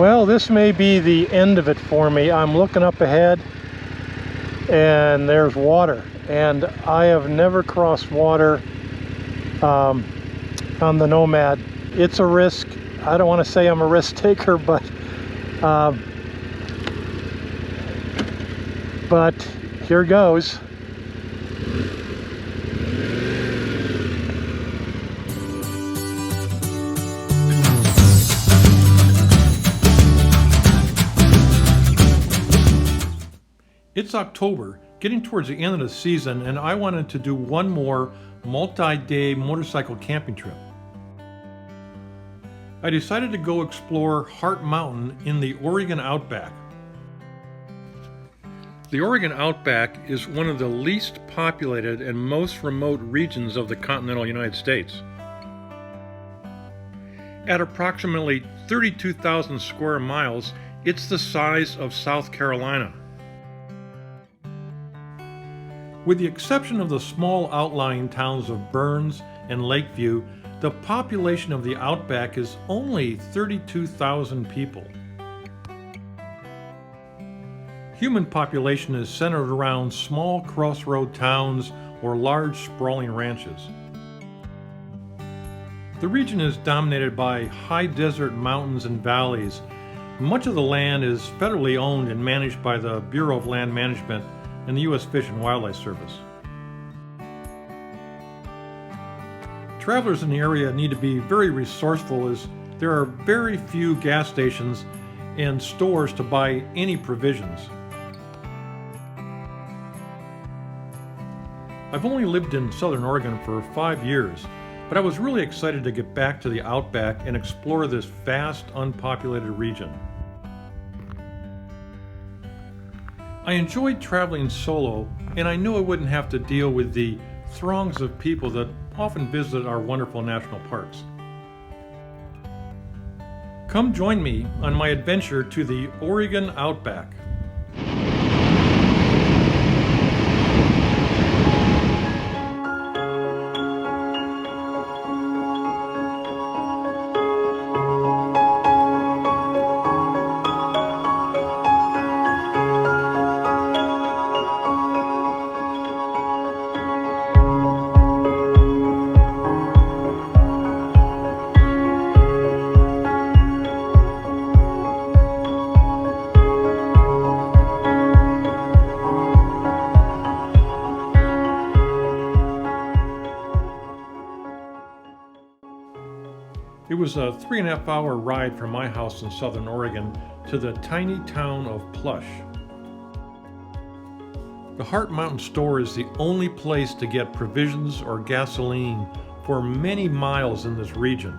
Well, this may be the end of it for me. I'm looking up ahead and there's water, and I have never crossed water on the Nomad. It's a risk. I don't want to say I'm a risk taker, but here goes. It's October, getting towards the end of the season, and I wanted to do one more multi-day motorcycle camping trip. I decided to go explore Hart Mountain in the Oregon Outback. The Oregon Outback is one of the least populated and most remote regions of the continental United States. At approximately 32,000 square miles, it's the size of South Carolina. With the exception of the small outlying towns of Burns and Lakeview, the population of the Outback is only 32,000 people. Human population is centered around small crossroad towns or large sprawling ranches. The region is dominated by high desert mountains and valleys. Much of the land is federally owned and managed by the Bureau of Land Management and the U.S. Fish and Wildlife Service. Travelers in the area need to be very resourceful, as there are very few gas stations and stores to buy any provisions. I've only lived in Southern Oregon for 5 years, but I was really excited to get back to the Outback and explore this vast, unpopulated region. I enjoyed traveling solo, and I knew I wouldn't have to deal with the throngs of people that often visit our wonderful national parks. Come join me on my adventure to the Oregon Outback. It was a 3.5-hour ride from my house in Southern Oregon to the tiny town of Plush. The Hart Mountain store is the only place to get provisions or gasoline for many miles in this region.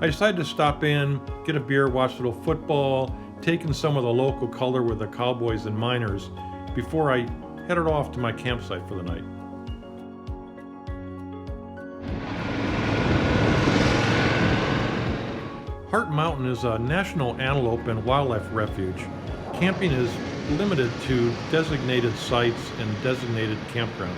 I decided to stop in, get a beer, watch a little football, take in some of the local color with the cowboys and miners before I headed off to my campsite for the night. Hart Mountain is a national antelope and wildlife refuge. Camping is limited to designated sites and designated campgrounds.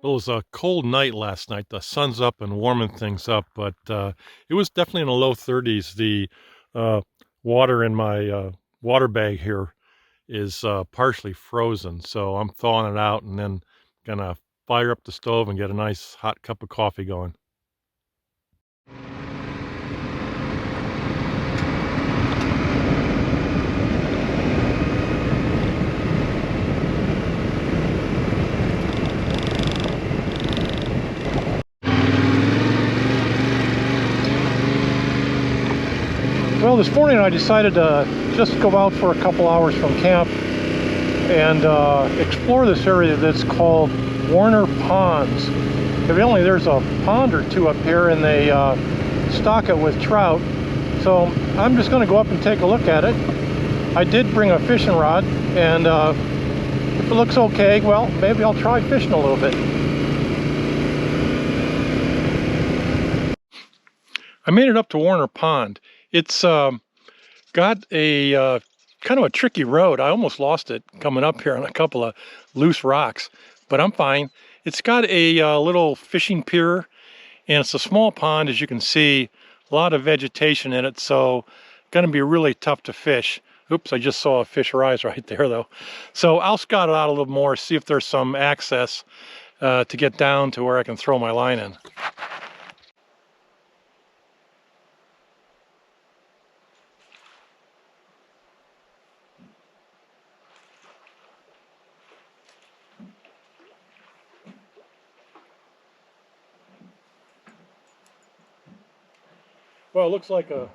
It was a cold night last night. The sun's up and warming things up, but it was definitely in the low 30s. The water in my water bag here is partially frozen, so I'm thawing it out and then gonna fire up the stove and get a nice hot cup of coffee going. Well, this morning I decided to just go out for a couple hours from camp and explore this area that's called Warner Ponds. Evidently there's a pond or two up here, and they stock it with trout. So I'm just going to go up and take a look at it. I did bring a fishing rod, and if it looks okay, well, maybe I'll try fishing a little bit. I made it up to Warner Pond. It's Got a kind of a tricky road. I almost lost it coming up here on a couple of loose rocks, but I'm fine. It's got a little fishing pier, and it's a small pond, as you can see. A lot of vegetation in it, so going to be really tough to fish. Oops, I just saw a fish rise right there, though. So I'll scout it out a little more, see if there's some access to get down to where I can throw my line in. Well, it looks like a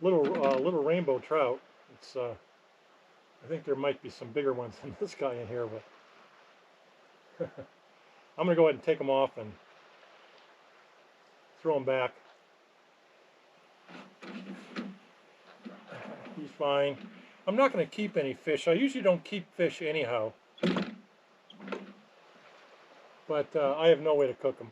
little rainbow trout. It's I think there might be some bigger ones than this guy in here, but I'm gonna go ahead and take them off and throw them back. He's fine. I'm not gonna keep any fish. I usually don't keep fish anyhow, but I have no way to cook them.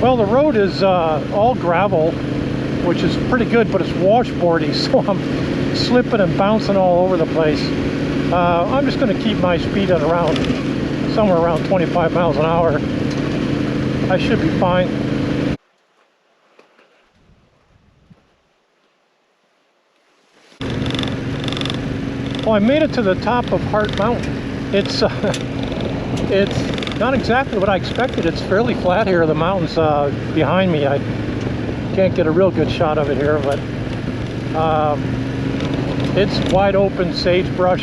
Well, the road is all gravel, which is pretty good, but it's washboardy, so I'm slipping and bouncing all over the place. I'm just going to keep my speed at around somewhere around 25 miles an hour. I should be fine. Well, I made it to the top of Hart Mountain. It's not exactly what I expected. It's fairly flat here. The mountain's behind me. I can't get a real good shot of it here, but it's wide open sagebrush.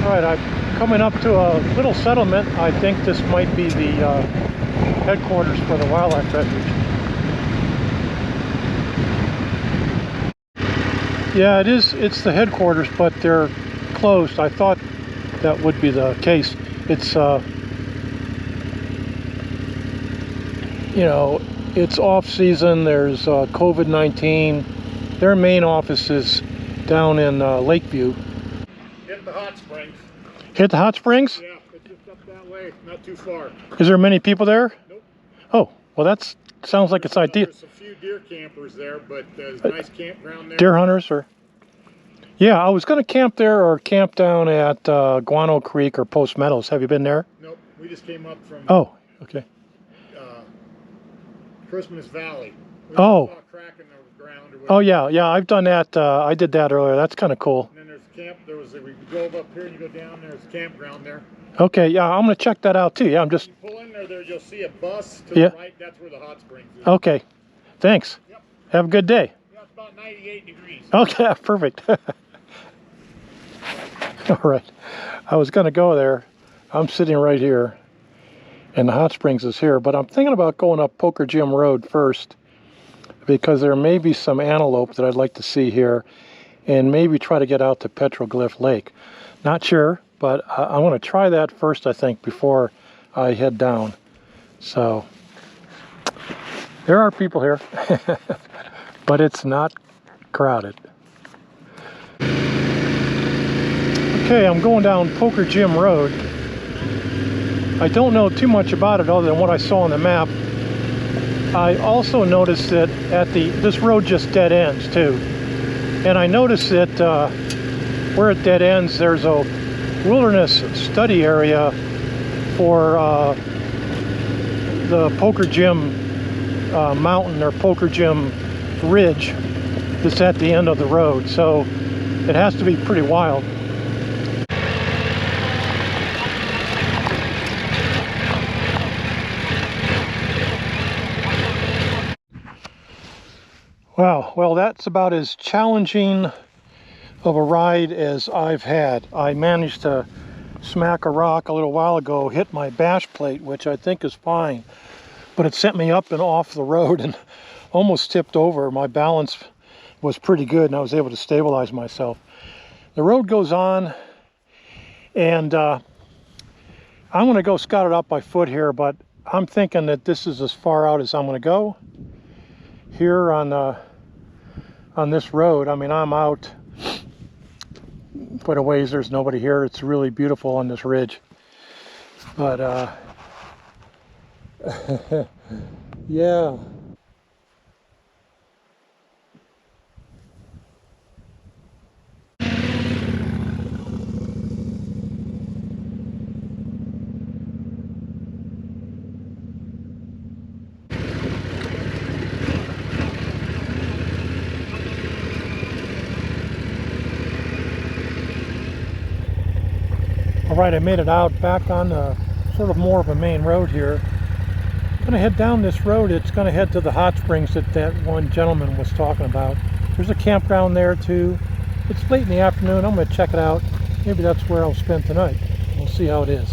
All right, I'm coming up to a little settlement. I think this might be the headquarters for the wildlife refuge. Yeah, it is. It's the headquarters, but they're closed. I thought that would be the case. It's you know, it's off season. There's COVID-19. Their main office is down in Lakeview. Hit the hot springs. Hit the hot springs? Yeah, it's just up that way, not too far. Is there many people there? Nope. Oh, well, that sounds like it's ideal. There's a few deer campers there, but there's a nice campground there. Deer hunters, or? Yeah, I was going to camp there or camp down at Guano Creek or Post Meadows. Have you been there? Nope, we just came up from okay. Christmas Valley. We Oh. saw a crack in the ground or Oh, whatever. yeah, I've done that. I did that earlier. That's kind of cool. And then there's camp. We drove up here and you go down. There's a campground there. Okay, yeah, I'm going to check that out too. Yeah, I'm just... You pull in there, you'll see a bus to Yeah. the right. That's where the hot springs is. Okay, thanks. Yep. Have a good day. Yeah, it's about 98 degrees. Okay, perfect. All right, I was going to go there. I'm sitting right here, and the hot springs is here, but I'm thinking about going up Poker Gym Road first, because there may be some antelope that I'd like to see here, and maybe try to get out to Petroglyph Lake. Not sure, but I want to try that first, I think, before I head down. So, there are people here, but it's not crowded. Okay, I'm going down Poker Gym Road. I don't know too much about it other than what I saw on the map. I also noticed that this road just dead ends too. And I noticed that where it dead ends, there's a wilderness study area for the Poker Gym mountain or Poker Gym ridge that's at the end of the road. So it has to be pretty wild. Wow, well, that's about as challenging of a ride as I've had. I managed to smack a rock a little while ago, hit my bash plate, which I think is fine, but it sent me up and off the road and almost tipped over. My balance was pretty good and I was able to stabilize myself. The road goes on, and I'm going to go scout it out by foot here, but I'm thinking that this is as far out as I'm going to go here on this road. I mean, I'm out quite a ways. There's nobody here. It's really beautiful on this ridge, but yeah. Alright, I made it out back on sort of more of a main road here. I'm going to head down this road. It's going to head to the hot springs that one gentleman was talking about. There's a campground there too. It's late in the afternoon. I'm going to check it out. Maybe that's where I'll spend tonight. We'll see how it is.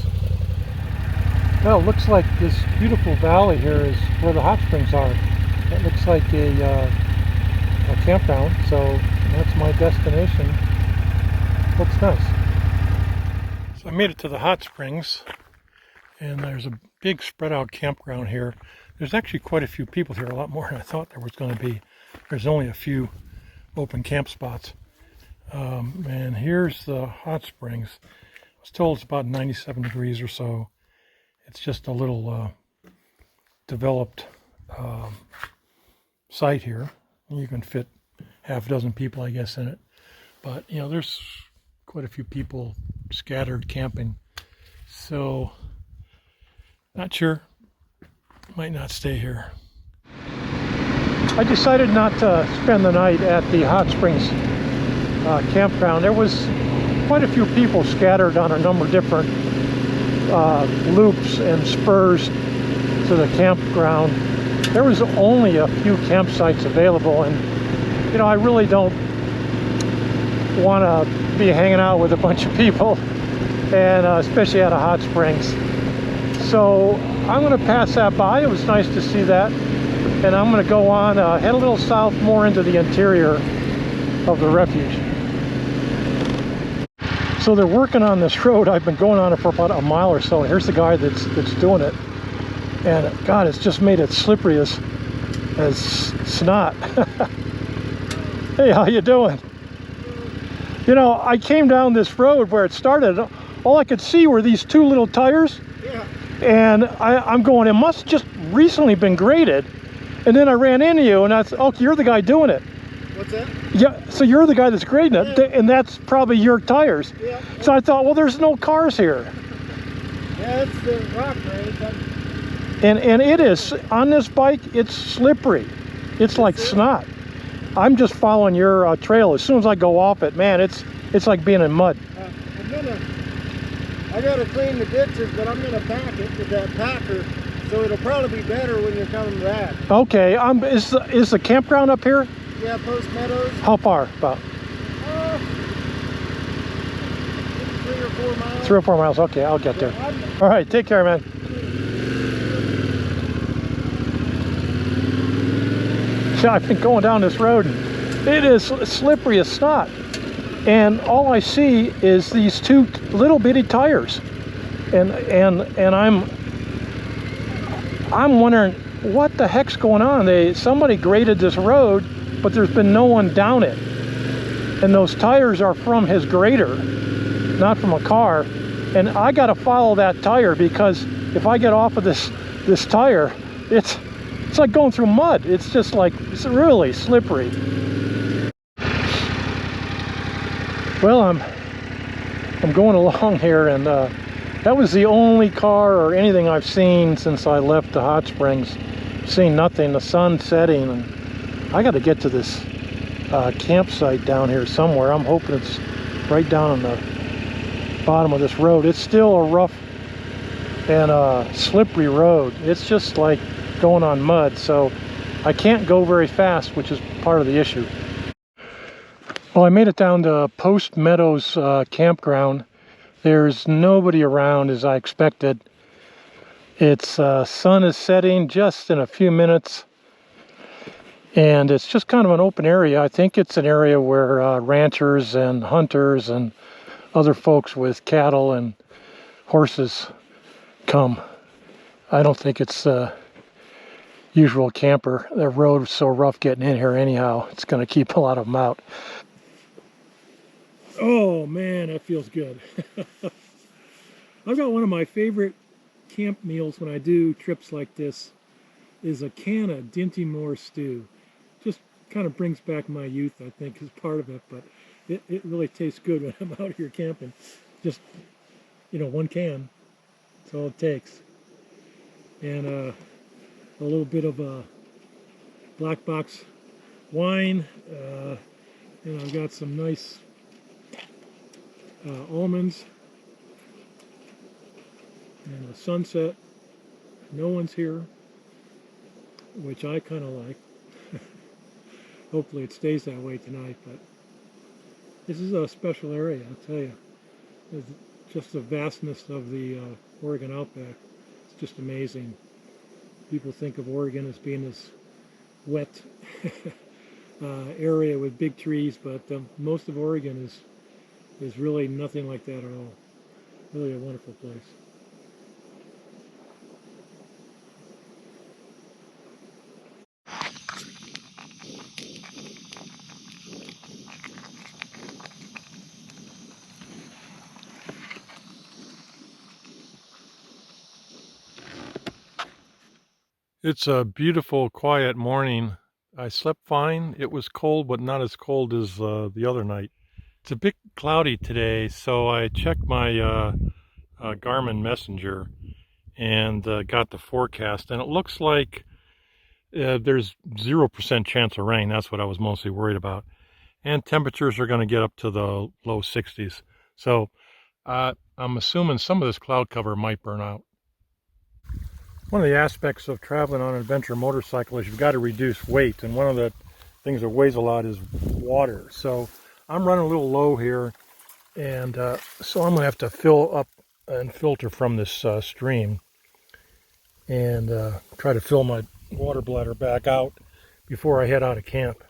Well, it looks like this beautiful valley here is where the hot springs are. It looks like a campground, so that's my destination. Looks nice. I made it to the hot springs, and there's a big spread out campground here. There's actually quite a few people here, a lot more than I thought there was going to be. There's only a few open camp spots. And here's the hot springs. I was told it's about 97 degrees or so. It's just a little developed site here. You can fit half a dozen people, I guess, in it. But, you know, there's quite a few people scattered camping, so not sure, might not stay here. I decided not to spend the night at the hot springs campground. There was quite a few people scattered on a number of different loops and spurs to the campground. There was only a few campsites available, and you know, I really don't want to be hanging out with a bunch of people, and especially at a hot springs. So I'm going to pass that by. It was nice to see that, and I'm going to go on, head a little south more into the interior of the refuge. So they're working on this road. I've been going on it for about a mile or so, and here's the guy that's doing it, and God, it's just made it slippery as snot. Hey, how you doing? You know, I came down this road where it started. All I could see were these two little tires. Yeah. And I'm going, it must just recently been graded. And then I ran into you, and I said, oh, you're the guy doing it. What's that? Yeah, so you're the guy that's grading it, yeah. And that's probably your tires. Yeah. So I thought, well, there's no cars here. Yeah, it's the rock grade. And it is, on this bike, it's slippery. It's like snot. I'm just following your trail. As soon as I go off it, man, it's like being in mud. I gotta clean the ditches, but I'm gonna pack it with that packer, so it'll probably be better when you're coming back. Okay. Is the campground up here? Yeah, Post Meadows. How far? About 3 or 4 miles. 3 or 4 miles. Okay, I'll get there. All right. Take care, man. I've been going down this road, and it is slippery as snot, and all I see is these two little bitty tires, and I'm wondering what the heck's going on. Somebody graded this road, but there's been no one down it, and those tires are from his grader, not from a car, and I got to follow that tire, because if I get off of this tire, it's like going through mud. It's just like, it's really slippery. Well, I'm going along here, and that was the only car or anything I've seen since I left the hot springs. Seen nothing. The sun setting, and I got to get to this campsite down here somewhere. I'm hoping it's right down on the bottom of this road. It's still a rough and slippery road. It's just like going on mud, so I can't go very fast, which is part of the issue. Well, I made it down to Post Meadows campground. There's nobody around as I expected. It's sun is setting just in a few minutes, and it's just kind of an open area. I think it's an area where ranchers and hunters and other folks with cattle and horses come. I don't think it's usual camper. The road is so rough getting in here anyhow. It's going to keep a lot of them out. Oh man, that feels good. I've got one of my favorite camp meals when I do trips like this is a can of Dinty Moore stew. Just kind of brings back my youth, I think, is part of it, but it really tastes good when I'm out here camping. Just, you know, one can, that's all it takes. And a little bit of a black box wine. And I've got some nice almonds and a sunset. No one's here, which I kind of like. Hopefully it stays that way tonight, but this is a special area, I'll tell you. It's just the vastness of the Oregon Outback. It's just amazing. People think of Oregon as being this wet area with big trees, but most of Oregon is really nothing like that at all. Really a wonderful place. It's a beautiful, quiet morning. I slept fine. It was cold, but not as cold as the other night. It's a bit cloudy today, so I checked my Garmin Messenger and got the forecast, and it looks like there's 0% chance of rain. That's what I was mostly worried about. And temperatures are going to get up to the low 60s. So I'm assuming some of this cloud cover might burn out. One of the aspects of traveling on an adventure motorcycle is you've got to reduce weight, and one of the things that weighs a lot is water. So I'm running a little low here, and so I'm going to have to fill up and filter from this stream and try to fill my water bladder back out before I head out of camp.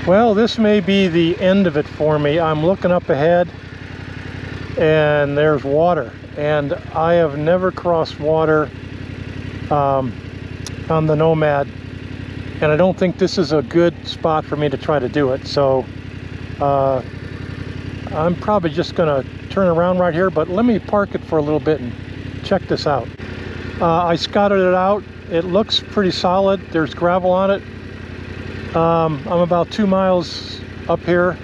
Well, this may be the end of it for me. I'm looking up ahead and there's water, and I have never crossed water on the Nomad, and I don't think this is a good spot for me to try to do it. So I'm probably just gonna turn around right here, but let me park it for a little bit and check this out. I scouted it out. It looks pretty solid. There's gravel on it. I'm about 2 miles up here.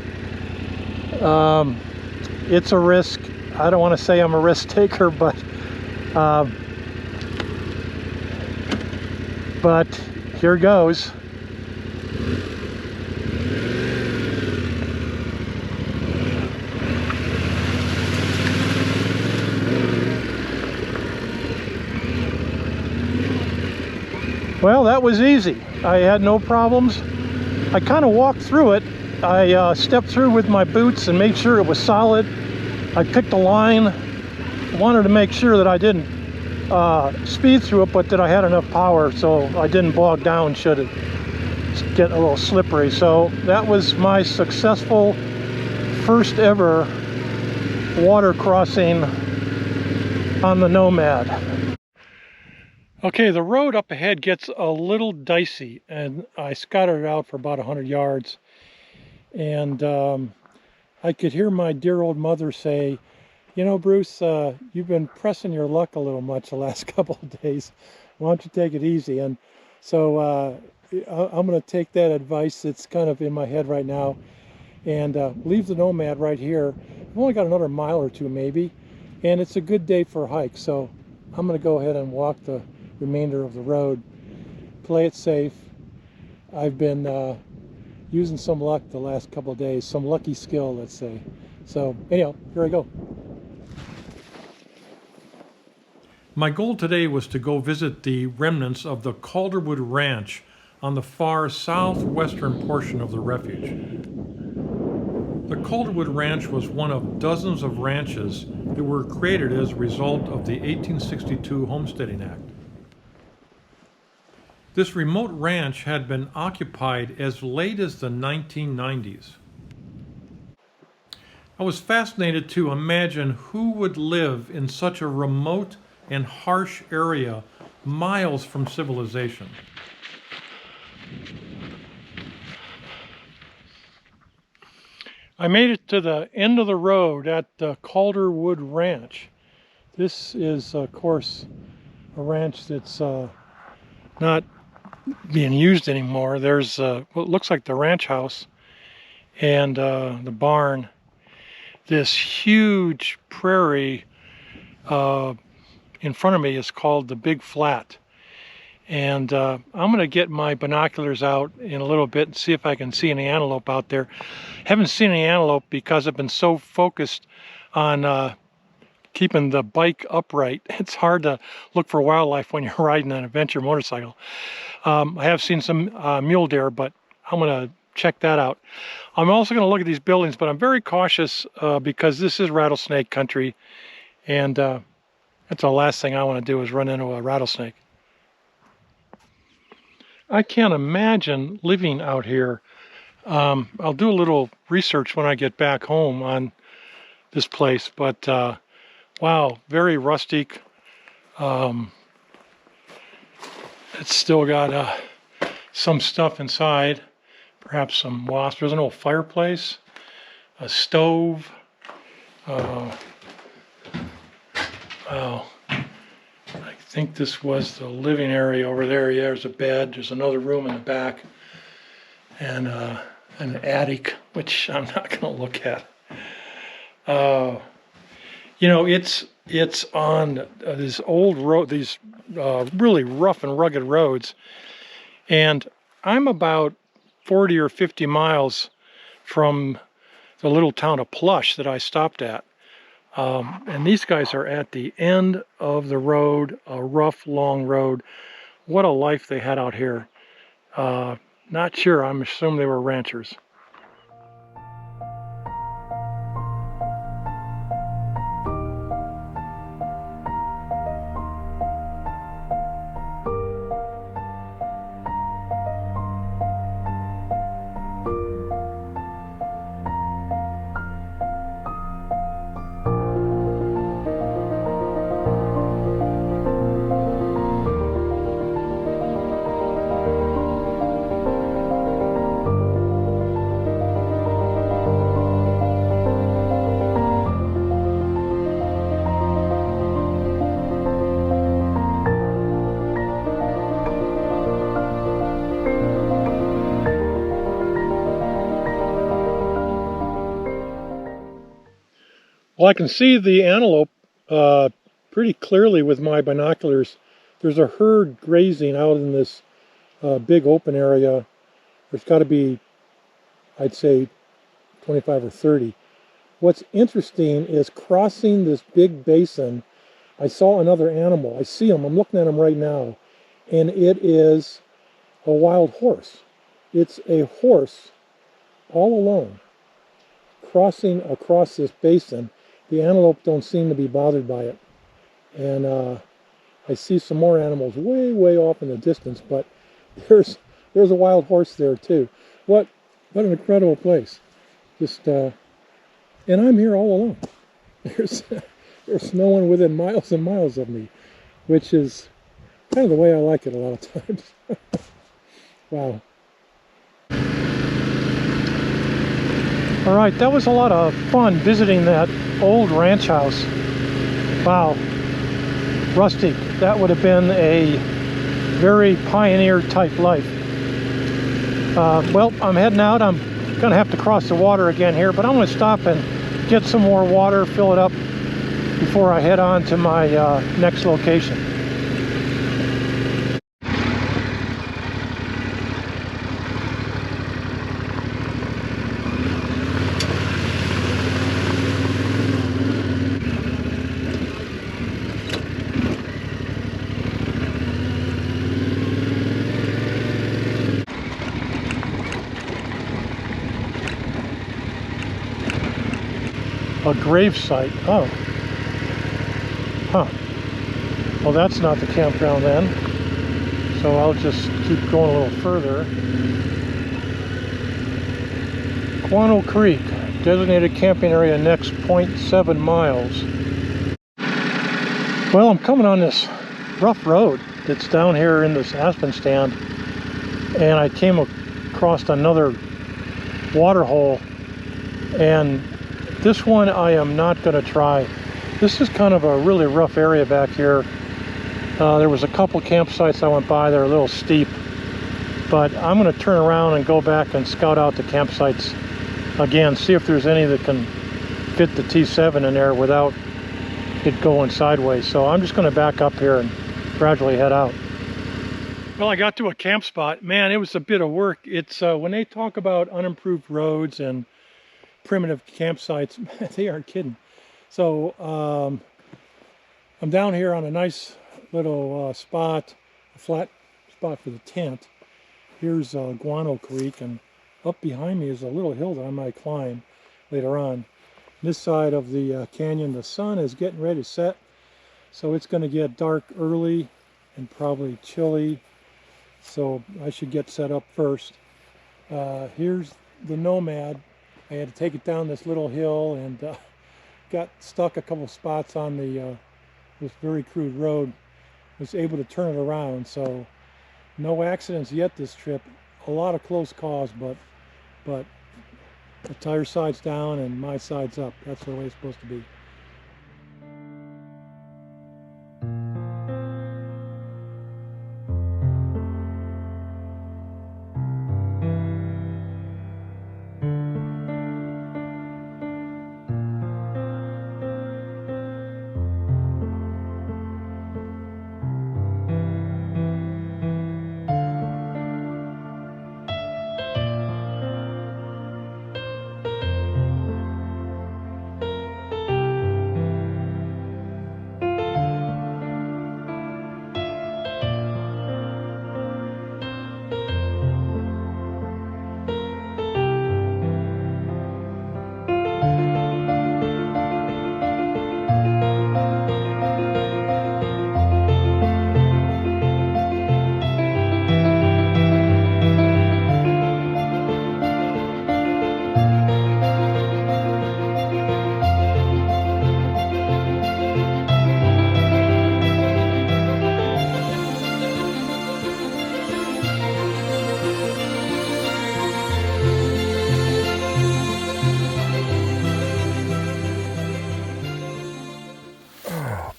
It's a risk. I don't want to say I'm a risk taker, but here goes. Well, that was easy. I had no problems. I kind of walked through it. I stepped through with my boots and made sure it was solid. I picked a line, wanted to make sure that I didn't speed through it, but that I had enough power so I didn't bog down should it get a little slippery. So that was my successful first ever water crossing on the Nomad. Okay, the road up ahead gets a little dicey, and I scouted it out for about 100 yards, and I could hear my dear old mother say, you know, Bruce, you've been pressing your luck a little much the last couple of days. Why don't you take it easy? And so I'm going to take that advice. It's kind of in my head right now, and leave the Nomad right here. I've only got another mile or two maybe, and it's a good day for a hike. So I'm going to go ahead and walk the remainder of the road, play it safe. I've been using some luck the last couple of days, some lucky skill, let's say. So anyhow, here I go. My goal today was to go visit the remnants of the Calderwood Ranch on the far southwestern portion of the Refuge. The Calderwood Ranch was one of dozens of ranches that were created as a result of the 1862 Homesteading Act. This remote ranch had been occupied as late as the 1990s. I was fascinated to imagine who would live in such a remote and harsh area miles from civilization. I made it to the end of the road at the Calderwood Ranch. This is, of course, a ranch that's not being used anymore. There's what looks like the ranch house and the barn. This huge prairie in front of me is called the Big Flat, and I'm going to get my binoculars out in a little bit and see if I can see any antelope out there. Haven't seen any antelope because I've been so focused on keeping the bike upright. It's hard to look for wildlife when you're riding an adventure motorcycle. I have seen some mule deer, but I'm going to check that out. I'm also going to look at these buildings, but I'm very cautious because this is rattlesnake country, and that's the last thing I want to do is run into a rattlesnake. I can't imagine living out here. I'll do a little research when I get back home on this place, but wow, very rustic. It's still got some stuff inside, perhaps some wasps. There's an old fireplace, a stove. Wow, I think this was the living area over there. Yeah, there's a bed. There's another room in the back, and an attic, which I'm not going to look at. You know, it's on this old road, these really rough and rugged roads, and I'm about 40 or 50 miles from the little town of Plush that I stopped at. And these guys are at the end of the road, a rough, long road. What a life they had out here. Not sure, I'm assuming they were ranchers. Well, I can see the antelope pretty clearly with my binoculars. There's a herd grazing out in this big open area. There's got to be, I'd say, 25 or 30. What's interesting is crossing this big basin, I saw another animal. I see him. I'm looking at him right now. And it is a wild horse. It's a horse all alone crossing across this basin. The antelope don't seem to be bothered by it. And I see some more animals way off in the distance, but there's a wild horse there too. What an incredible place. Just and I'm here all alone. There's no one within miles and miles of me, which is kind of the way I like it a lot of times. Wow. All right, that was a lot of fun visiting that old ranch house. Wow, rustic. That would have been a very pioneer type life. Well, I'm heading out. I'm gonna have to cross the water again here, but I'm gonna stop and get some more water, fill it up before I head on to my next location. A grave site. Oh. Huh. Well, that's not the campground then. So I'll just keep going a little further. Guano Creek, designated camping area next 0.7 miles. Well, I'm coming on this rough road that's down here in this aspen stand, and I came across another water hole, and this one I am not going to try. This is kind of a really rough area back here. There was a couple campsites I went by that are a little steep, but I'm going to turn around and go back and scout out the campsites again, see if there's any that can fit the T7 in there without it going sideways. So I'm just going to back up here and gradually head out. Well, I got to a camp spot. Man, it was a bit of work. It's when they talk about unimproved roads and primitive campsites, they aren't kidding. So I'm down here on a nice little spot, a flat spot for the tent. Here's Guano Creek, and up behind me is a little hill that I might climb later on. This side of the canyon, the sun is getting ready to set, so it's going to get dark early and probably chilly, so I should get set up first. Here's the Nomad. I had to take it down this little hill and got stuck a couple spots on the this very crude road. Was able to turn it around, so no accidents yet this trip. A lot of close calls, but the tire side's down and my side's up. That's the way it's supposed to be.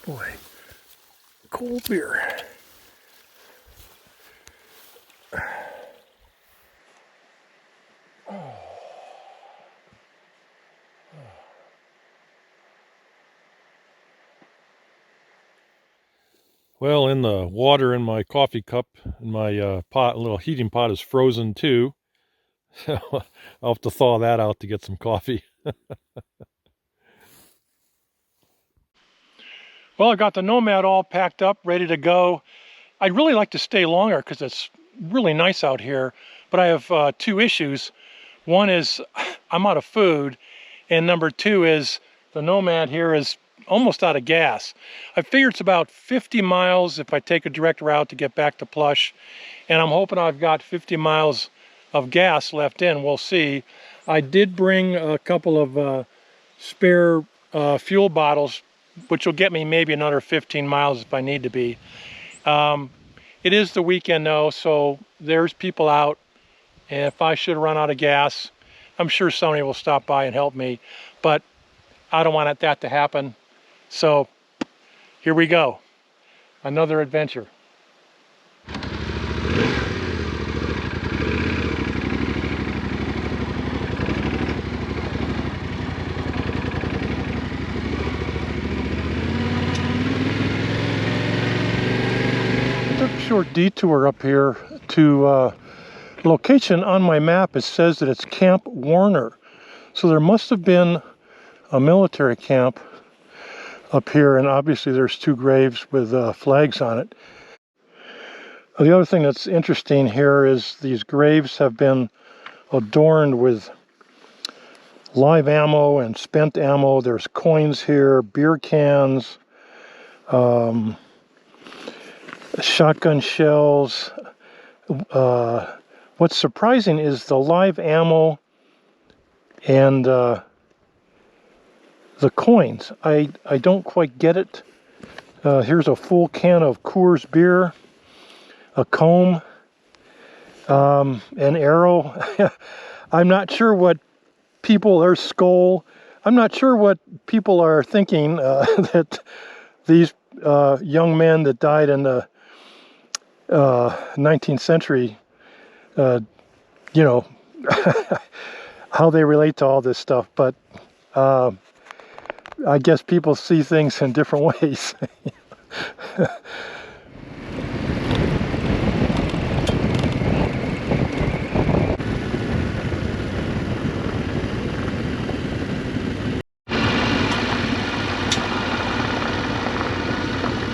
Boy, cold beer. Well, in the water in my coffee cup, in my pot, little heating pot is frozen too. I'll have to thaw that out to get some coffee. Well, I got the Nomad all packed up, ready to go. I'd really like to stay longer because it's really nice out here, but I have two issues. One is I'm out of food, and number two is the Nomad here is almost out of gas. I figure it's about 50 miles if I take a direct route to get back to Plush, and I'm hoping I've got 50 miles of gas left in. We'll see. I did bring a couple of spare fuel bottles, which will get me maybe another 15 miles if I need to be. It is the weekend though, so there's people out, and if I should run out of gas, I'm sure somebody will stop by and help me, but I don't want that to happen. So here we go, another adventure. Short detour up here to location on my map. It says that it's Camp Warner, so there must have been a military camp up here, and obviously there's two graves with flags on it. The other thing that's interesting here is these graves have been adorned with live ammo and spent ammo. There's coins here, beer cans, shotgun shells. What's surprising is the live ammo and the coins. I don't quite get it. Here's a full can of Coors beer, a comb, an arrow. I'm not sure what people are skull. I'm not sure what people are thinking that these young men that died in the 19th century, you know, how they relate to all this stuff, but I guess people see things in different ways.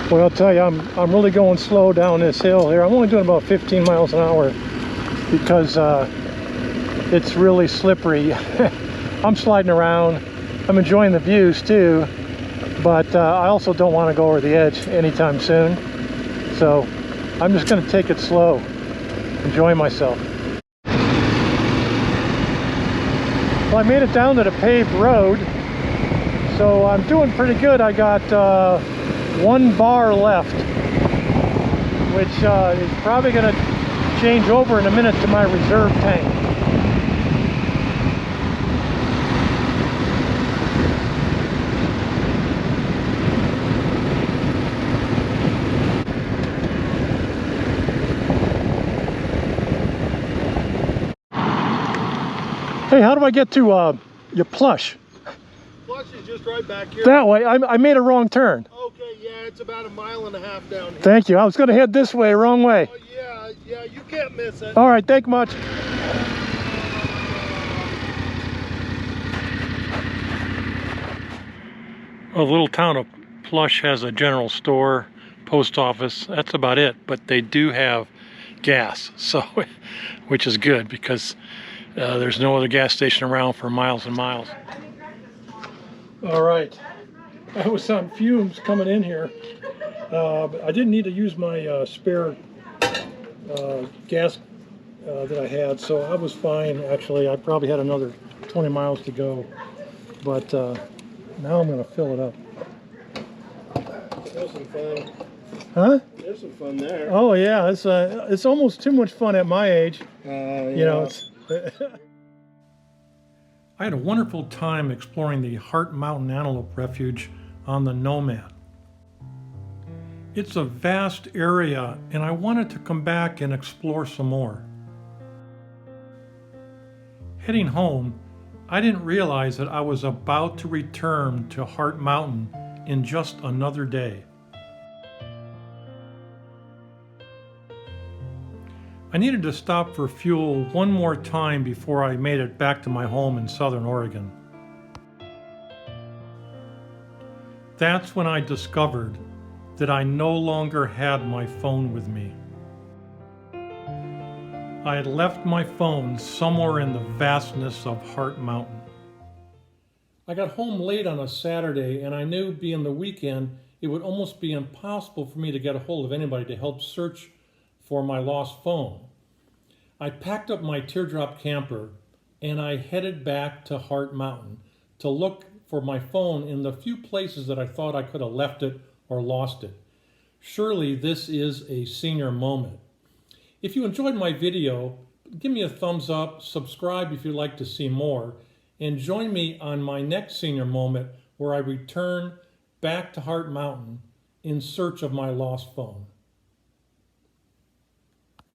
Well, I'll tell you, I'm really going slow down this hill here. I'm only doing about 15 miles an hour because it's really slippery. I'm sliding around. I'm enjoying the views too, but I also don't want to go over the edge anytime soon. So I'm just going to take it slow, enjoy myself. Well, I made it down to the paved road, so I'm doing pretty good. I got 1 bar left, which is probably going to change over in a minute to my reserve tank. Hey, how do I get to your Plush? Plush is just right back here. That way. I made a wrong turn. Okay, yeah, it's about 1.5 miles down here. Thank you. I was going to head this way, wrong way. Oh, yeah, you can't miss it. All right, thank you much. A little town of Plush has a general store, post office. That's about it, but they do have gas, so which is good because there's no other gas station around for miles and miles. All right, I was on fumes coming in here. But I didn't need to use my spare gas that I had, so I was fine. Actually, I probably had another 20 miles to go, but now I'm going to fill it up. There's some fun. Huh? There's some fun there. Oh yeah, it's almost too much fun at my age. Yeah. You know, it's I had a wonderful time exploring the Hart Mountain Antelope Refuge on the Nomad. It's a vast area, and I wanted to come back and explore some more. Heading home, I didn't realize that I was about to return to Hart Mountain in just another day. I needed to stop for fuel one more time before I made it back to my home in southern Oregon. That's when I discovered that I no longer had my phone with me. I had left my phone somewhere in the vastness of Hart Mountain. I got home late on a Saturday, and I knew being the weekend, it would almost be impossible for me to get a hold of anybody to help search for my lost phone. I packed up my teardrop camper and I headed back to Hart Mountain to look for my phone in the few places that I thought I could have left it or lost it. Surely this is a senior moment. If you enjoyed my video, give me a thumbs up, subscribe if you'd like to see more, and join me on my next senior moment where I return back to Hart Mountain in search of my lost phone.